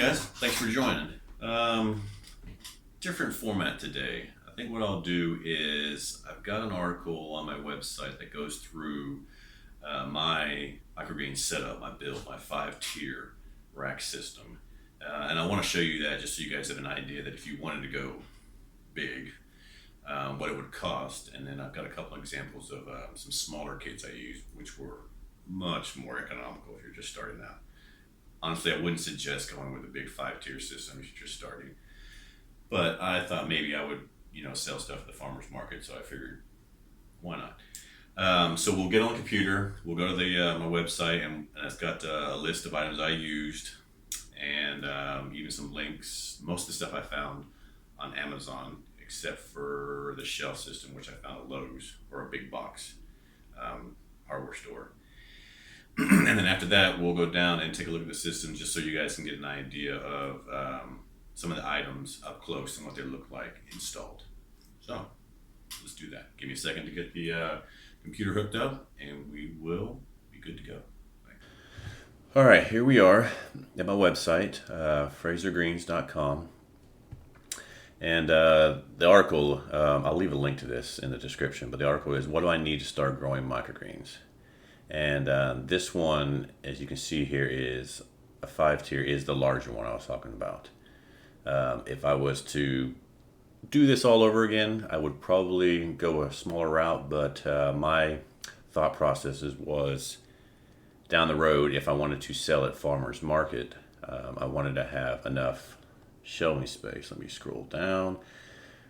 guys, thanks for joining. Different format today. I think what I'll do is I've got an article on my website that goes through my microgreen setup, my build, my 5-tier rack system. And I want to show you that just so you guys have an idea that if you wanted to go big, what it would cost. And then I've got a couple of examples of some smaller kits I used, which were much more economical if you're just starting out. Honestly, I wouldn't suggest going with a big 5-tier system if you're just starting. But I thought maybe I would, sell stuff at the farmer's market, so I figured, why not? So we'll get on the computer, we'll go to my website, and it's got a list of items I used, and even some links. Most of the stuff I found on Amazon, except for the shelf system, which I found at Lowe's, or a big box hardware store. And then after that, we'll go down and take a look at the system just so you guys can get an idea of some of the items up close and what they look like installed. So let's do that. Give me a second to get the computer hooked up and we will be good to go. Thanks. All right, here we are at my website, frasergreens.com. And the article, I'll leave a link to this in the description, but the article is, what do I need to start growing microgreens? And this one, as you can see here, is a 5-tier, is the larger one I was talking about. If I was to do this all over again, I would probably go a smaller route, but my thought process was down the road, if I wanted to sell at farmer's market, I wanted to have enough shelving space. Let me scroll down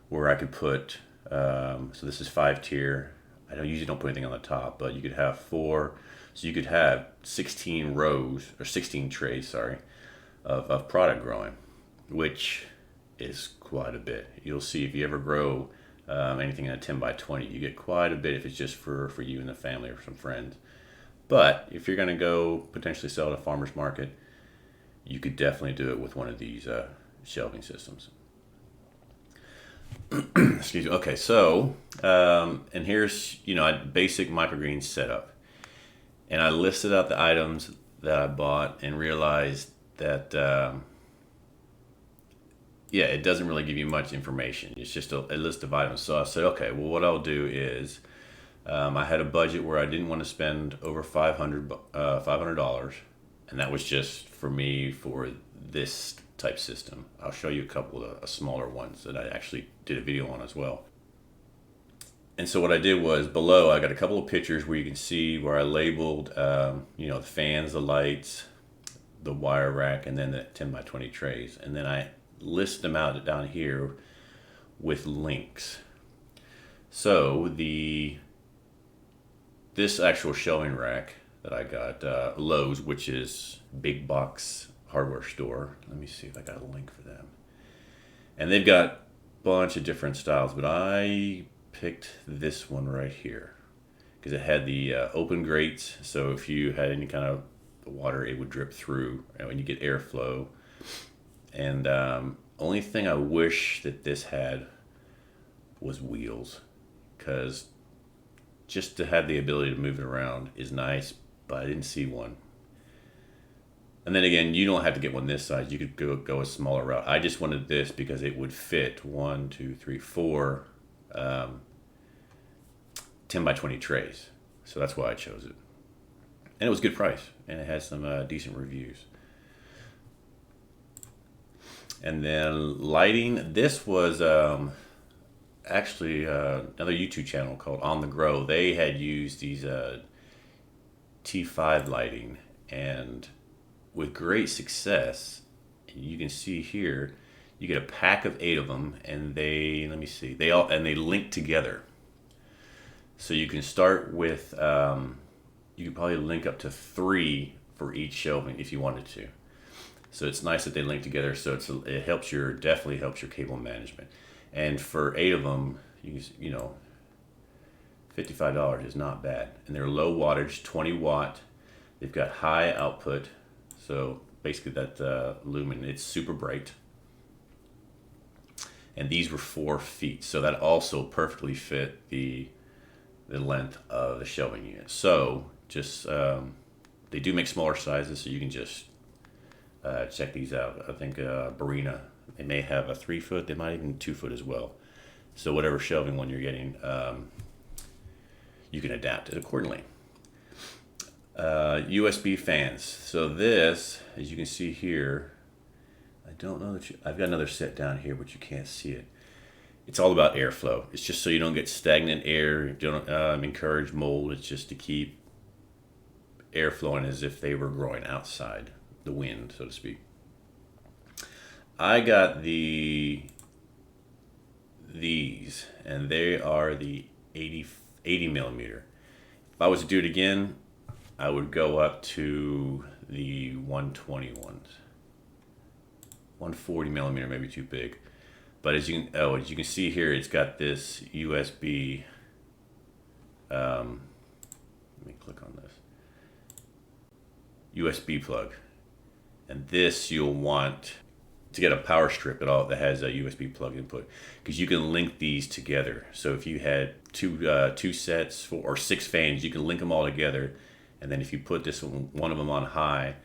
where I could put, so this is 5-tier. I usually don't put anything on the top, but you could have 4, so you could have 16 rows, or 16 trays, of product growing, which is quite a bit. You'll see if you ever grow anything in a 10 by 20, you get quite a bit if it's just for you and the family or some friends. But if you're gonna go potentially sell at a farmer's market, you could definitely do it with one of these shelving systems. Excuse me. Okay, so and here's basic microgreen setup, and I listed out the items that I bought and realized that it doesn't really give you much information. It's just a list of items. So I said, okay, well, what I'll do is I had a budget where I didn't want to spend over $500, and that was just for me for this type system. I'll show you a couple of smaller ones that I actually did a video on as well. And so what I did was, below I got a couple of pictures where you can see where I labeled the fans, the lights, the wire rack, and then the 10 by 20 trays, and then I list them out down here with links. So this actual shelving rack that I got, Lowe's, which is big box hardware store. Let me see if I got a link for them. And they've got a bunch of different styles, but I picked this one right here because it had the open grates, so if you had any kind of water, it would drip through and you get airflow. And only thing I wish that this had was wheels, because just to have the ability to move it around is nice, but I didn't see one. And then again, you don't have to get one this size. You could go a smaller route. I just wanted this because it would fit 1, 2, 3, 4 10 by 20 trays. So that's why I chose it. And it was a good price, and it has some decent reviews. And then lighting. This was actually another YouTube channel called On The Grow. They had used these T5 lighting, and with great success. You can see here, you get a pack of 8 of them, and they link together. So you can start with, you could probably link up to 3 for each shelving if you wanted to. So it's nice that they link together. So it definitely helps your cable management. And for 8 of them, $55 is not bad. And they're low wattage, 20 watt. They've got high output. So basically that lumen, it's super bright. And these were 4 feet. So that also perfectly fit the length of the shelving unit. So just, they do make smaller sizes, so you can just check these out. I think Barina, they may have a 3 foot, they might even 2 foot as well. So whatever shelving one you're getting, you can adapt it accordingly. USB fans. So this, as you can see here, I don't know that I've got another set down here, but you can't see it. It's all about airflow. It's just so you don't get stagnant air. You don't encourage mold. It's just to keep air flowing as if they were growing outside the wind, so to speak. I got these, and they are the 80 millimeter. If I was to do it again, I would go up to the 120 ones. 140 millimeter may be too big. But as you can see here, it's got this USB. Let me click on this. USB plug, and this you'll want to get a power strip that has a USB plug input, because you can link these together. So if you had two sets or 6 fans, you can link them all together, and then if you put this one of them on high,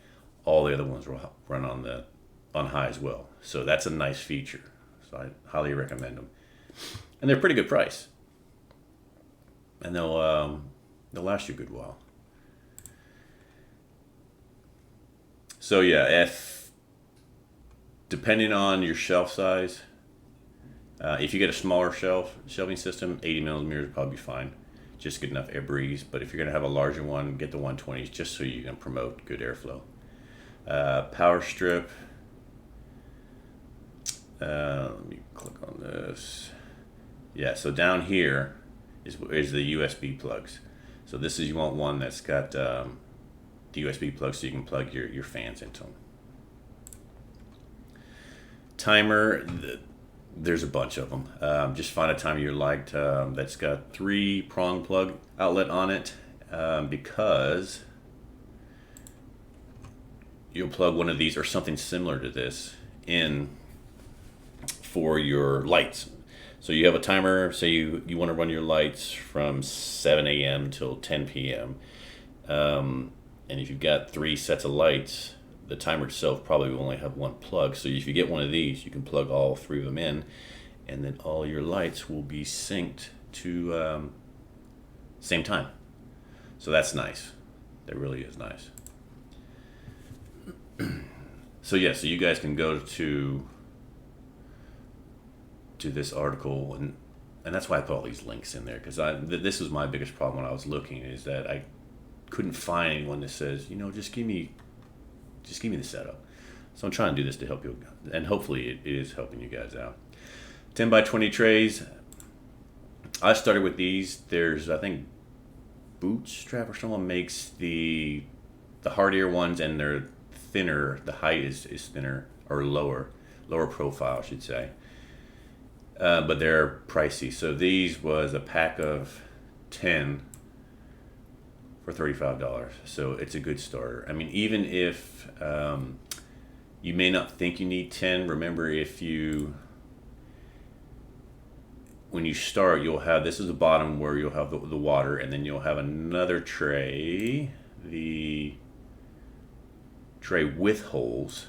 all the other ones will run on high as well. So that's a nice feature. So I highly recommend them, and they're pretty good price, and they'll last you a good while. So yeah, if depending on your shelf size, if you get a smaller shelving system, 80 millimeters would probably be fine, just good enough air breeze. But if you're gonna have a larger one, get the 120s, just so you can promote good airflow. Power strip. Let me click on this. Yeah, so down here is the USB plugs. So this is, you want one that's got the USB plug, so you can plug your fans into them. Timer, there's a bunch of them. Just find a timer you liked that's got 3-prong plug outlet on it, because you'll plug one of these or something similar to this in for your lights. So you have a timer, say you want to run your lights from 7 a.m. till 10 p.m. And if you've got 3 sets of lights, the timer itself probably will only have 1 plug. So if you get one of these, you can plug all 3 of them in, and then all your lights will be synced to same time. So that's nice. That really is nice. So yeah, so you guys can go to this article, and that's why I put all these links in there, because this was my biggest problem when I was looking, is that I couldn't find anyone that says, just give me the setup. So I'm trying to do this to help you, and hopefully it is helping you guys out. 10 by 20 trays. I started with these. There's, I think, Bootstrap or someone makes the hardier ones, and they're thinner. The height is thinner, or lower profile, I should say. But they're pricey. So these was a pack of 10 for $35. So it's a good starter. I mean, even if you may not think you need 10, remember, when you start, you'll have, this is the bottom where you'll have the water, and then you'll have another tray, the tray with holes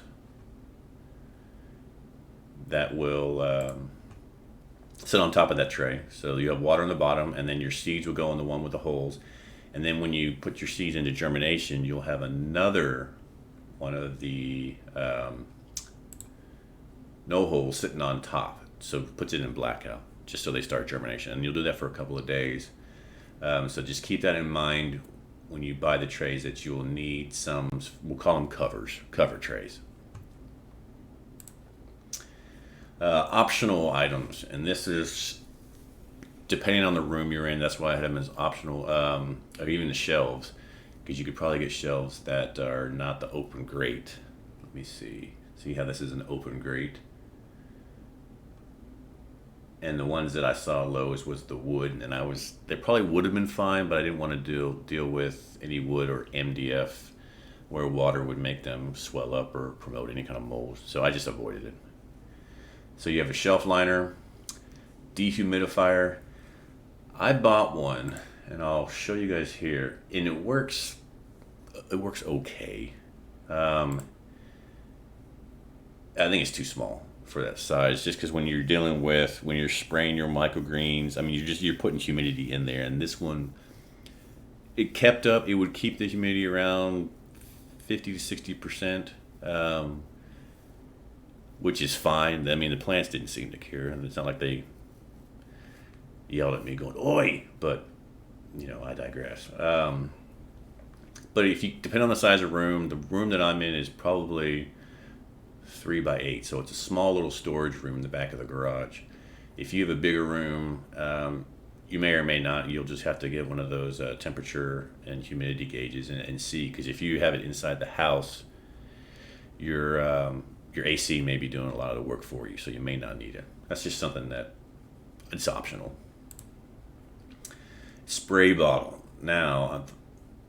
that will sit on top of that tray. So you have water on the bottom, and then your seeds will go in the one with the holes. And then when you put your seeds into germination, you'll have another one of the no holes sitting on top. So it puts it in blackout, just so they start germination. And you'll do that for a couple of days. So just keep that in mind when you buy the trays, that you will need some, we'll call them cover trays. Optional items, and this is depending on the room you're in. That's why I had them as optional, or even the shelves, because you could probably get shelves that are not the open grate. Let me see how this is an open grate, and the ones that I saw lowest was the wood, and they probably would have been fine, but I didn't want to deal with any wood or MDF where water would make them swell up or promote any kind of mold, so I just avoided it. So you have a shelf liner, dehumidifier. I bought one, and I'll show you guys here, and it works okay. I think it's too small for that size. Just because when you're spraying your microgreens, I mean, you're putting humidity in there, and this one, it kept up. It would keep the humidity around 50 to 60%, which is fine. I mean, the plants didn't seem to care, and it's not like they yelled at me going "Oi!" But I digress. But if you depend on the size of room, the room that I'm in is probably 3 by 8, so it's a small little storage room in the back of the garage. If you have a bigger room, you may or may not. You'll just have to get one of those temperature and humidity gauges and see, because if you have it inside the house, your AC may be doing a lot of the work for you, so you may not need it. That's just something that it's optional. Spray bottle. Now,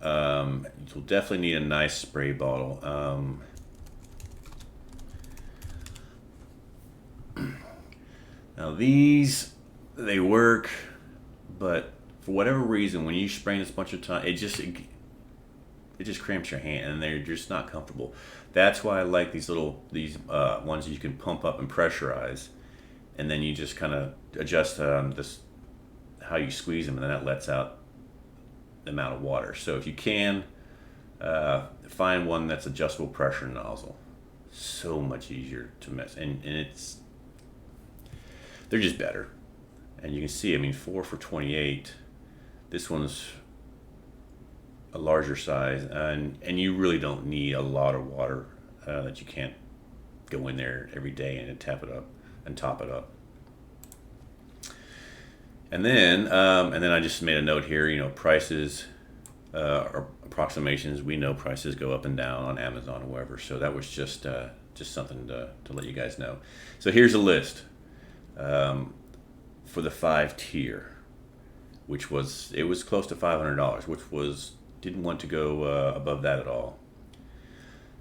you'll definitely need a nice spray bottle. Now these, they work, but for whatever reason, when you spray this a bunch of times, it just cramps your hand, and they're just not comfortable. That's why I like these ones that you can pump up and pressurize, and then you just kind of adjust this how you squeeze them, and then that lets out the amount of water. So if you can, find one that's adjustable pressure nozzle. So much easier to mess, and they're just better. And you can see, I mean, 4 for $28. This one's a larger size, and you really don't need a lot of water that you can't go in there every day and tap it up and top it up. And then I just made a note here. Prices or approximations. We know prices go up and down on Amazon or wherever. So that was just something to let you guys know. So here's a list for the 5-tier, which was close to $500, which didn't want to go above that at all.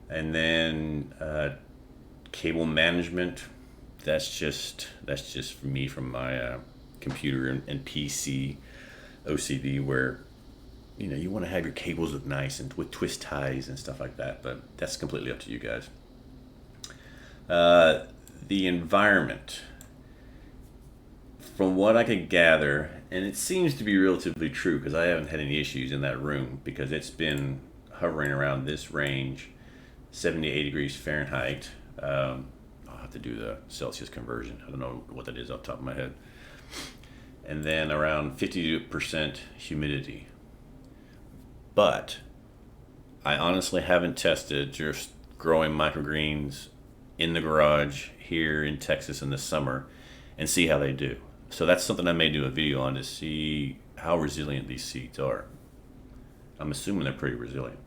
And then cable management. That's just for me from my computer and PC OCD, where you want to have your cables look nice and with twist ties and stuff like that, but that's completely up to you guys. The environment, from what I could gather, and it seems to be relatively true because I haven't had any issues in that room, because it's been hovering around this range, 70 to 80 degrees Fahrenheit. I'll have to do the Celsius conversion. I don't know what that is off the top of my head. And then around 50% humidity. But I honestly haven't tested just growing microgreens in the garage here in Texas in the summer and see how they do. So that's something I may do a video on, to see how resilient these seeds are. I'm assuming they're pretty resilient.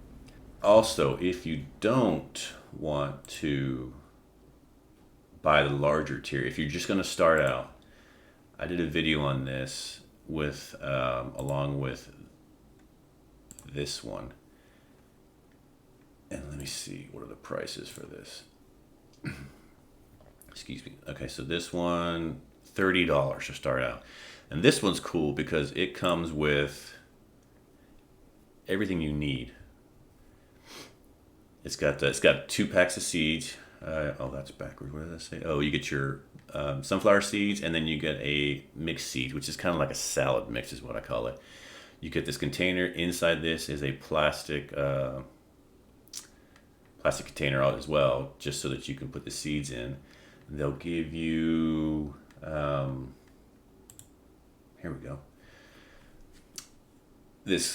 Also, if you don't want to buy the larger tier, if you're just going to start out, I did a video on this with along with this one. And let me see, what are the prices for this? Excuse me. Okay, so this one, $30 to start out. And this one's cool because it comes with everything you need. It's got 2 packs of seeds. Oh, that's backwards. What did I say? Oh, you get your sunflower seeds, and then you get a mixed seed, which is kind of like a salad mix is what I call it. You get this container. Inside this is a plastic container as well, just so that you can put the seeds in. They'll give you, here we go, this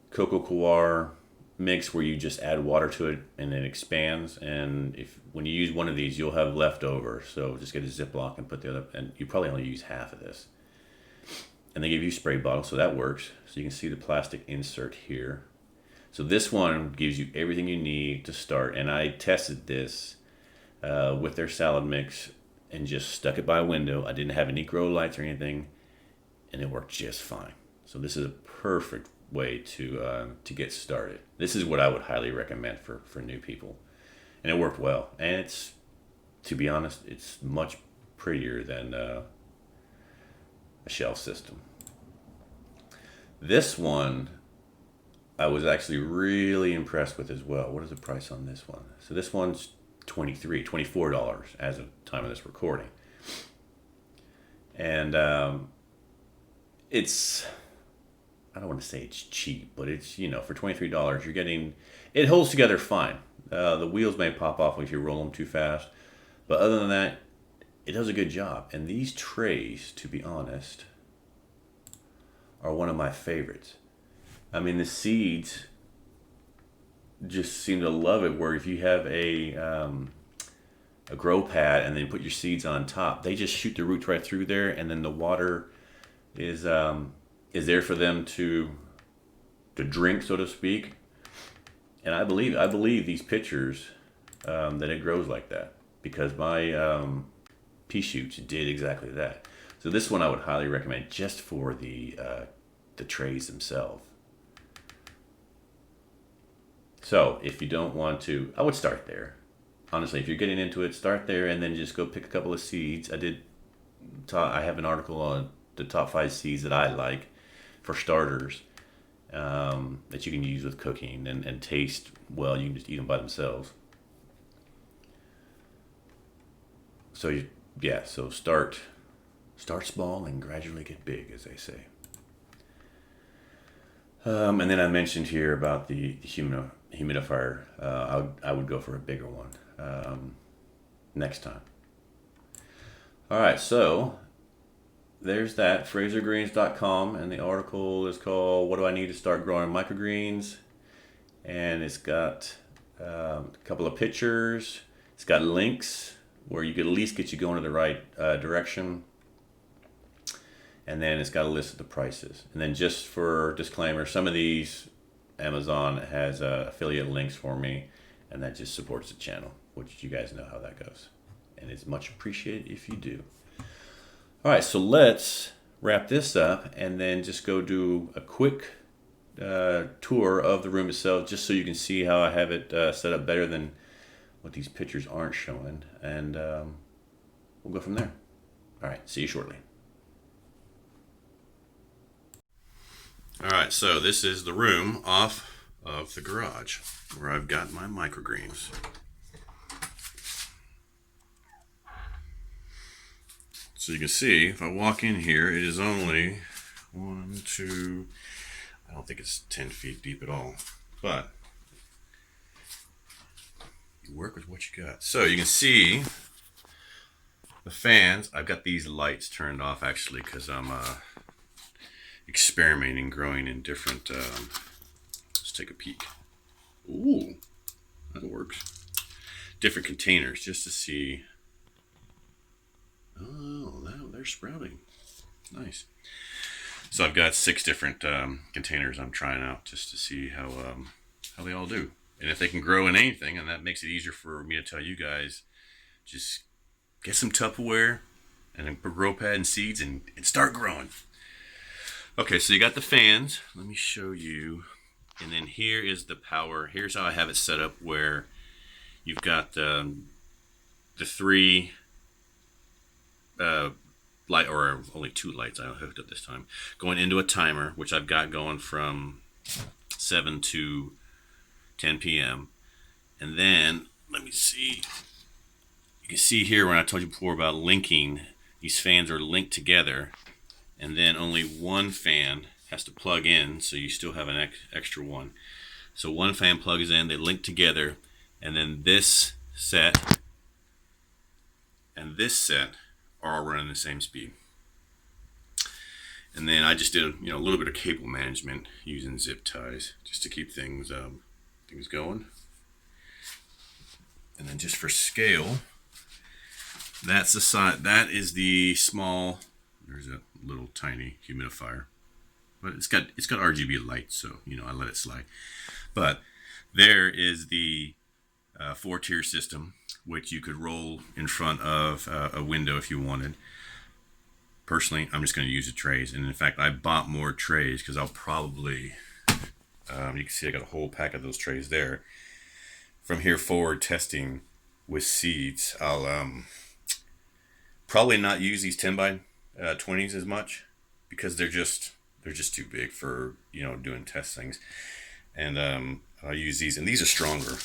cocoa coir mix where you just add water to it and it expands. And when you use one of these, you'll have leftover. So just get a Ziploc and put the other, and you probably only use half of this. And they give you a spray bottle, so that works. So you can see the plastic insert here. So this one gives you everything you need to start. And I tested this with their salad mix and just stuck it by a window. I didn't have any grow lights or anything, and it worked just fine. So this is a perfect way to get started. This is what I would highly recommend for new people. And it worked well. And it's, to be honest, it's much prettier than a shelf system. This one I was actually really impressed with as well. What is the price on this one? So this one's $24 as of the time of this recording. And it's, I don't want to say it's cheap, but it's, for $23, you're getting, it holds together fine. The wheels may pop off if you roll them too fast. But other than that, it does a good job. And these trays, to be honest, are one of my favorites. I mean, the seeds just seem to love it, where if you have a grow pad and then put your seeds on top, they just shoot the roots right through there, and then the water is there for them to drink, so to speak. And I believe these pictures that it grows like that, because my pea shoots did exactly that. So this one I would highly recommend just for the trays themselves. So if you don't want to, I would start there. Honestly, if you're getting into it, start there and then just go pick a couple of seeds. I have an article on the top 5 seeds that I like for starters, that you can use with cooking and taste well. You can just eat them by themselves. So so start small and gradually get big, as they say. And then I mentioned here about the humidifier. I would go for a bigger one next time. All right, so there's that, FraserGreens.com, and the article is called "What Do I Need to Start Growing Microgreens?" And it's got a couple of pictures. It's got links where you could at least get you going in the right direction. And then it's got a list of the prices. And then just for disclaimer, some of these Amazon has affiliate links for me, and that just supports the channel, which you guys know how that goes. And it's much appreciated if you do. All right, so let's wrap this up and then just go do a quick tour of the room itself, just so you can see how I have it set up better than what these pictures aren't showing. And we'll go from there. All right, see you shortly. All right, so this is the room off of the garage where I've got my microgreens. So you can see, if I walk in here, it is only I don't think it's 10 feet deep at all, but you work with what you got. So you can see the fans. I've got these lights turned off actually because I'm experimenting growing in different, let's take a peek. Ooh, that works. Different containers just to see. Oh, they're sprouting. Nice. So I've got 6 different containers I'm trying out just to see how they all do. And if they can grow in anything, and that makes it easier for me to tell you guys, just get some Tupperware and a grow pad and seeds and start growing. Okay, so you got the fans. Let me show you. And then here is the power. Here's how I have it set up, where you've got the 3 light, or only 2 lights I hooked up this time, going into a timer, which I've got going from 7 to 10 p.m. And then, let me see. You can see here when I told you before about linking, these fans are linked together. And then only one fan has to plug in, so you still have an extra one. So one fan plugs in, they link together, and then this set and this set are all running the same speed. And then I just did a little bit of cable management using zip ties just to keep things going. And then just for scale, that's the side. That is the small. There's a little tiny humidifier, but it's got RGB lights, so I let it slide. But there is the 4-tier system, which you could roll in front of a window if you wanted. Personally, I'm just going to use the trays, and in fact, I bought more trays because I'll probably you can see I got a whole pack of those trays there. From here forward, testing with seeds, I'll probably not use these 10 by 20s as much, because they're just too big for doing test things. And I'll use these, and these are stronger.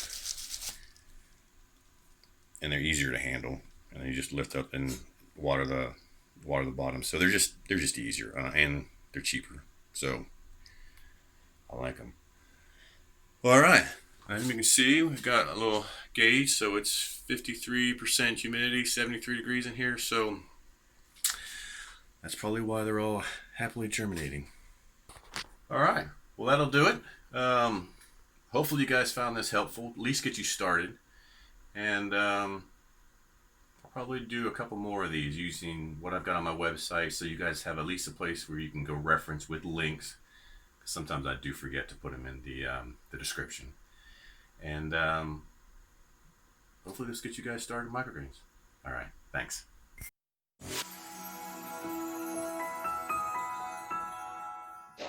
and they're easier to handle, and you just lift up and water the bottom. So they're just easier, and they're cheaper. So I like them. Well, all right. As you can see, we've got a little gauge, so it's 53% humidity, 73 degrees in here. So that's probably why they're all happily germinating. All right. Well, that'll do it. Hopefully you guys found this helpful. At least get you started. And I'll probably do a couple more of these using what I've got on my website, so you guys have at least a place where you can go reference with links. Sometimes I do forget to put them in the description. And hopefully this gets you guys started in microgreens. All right. Thanks.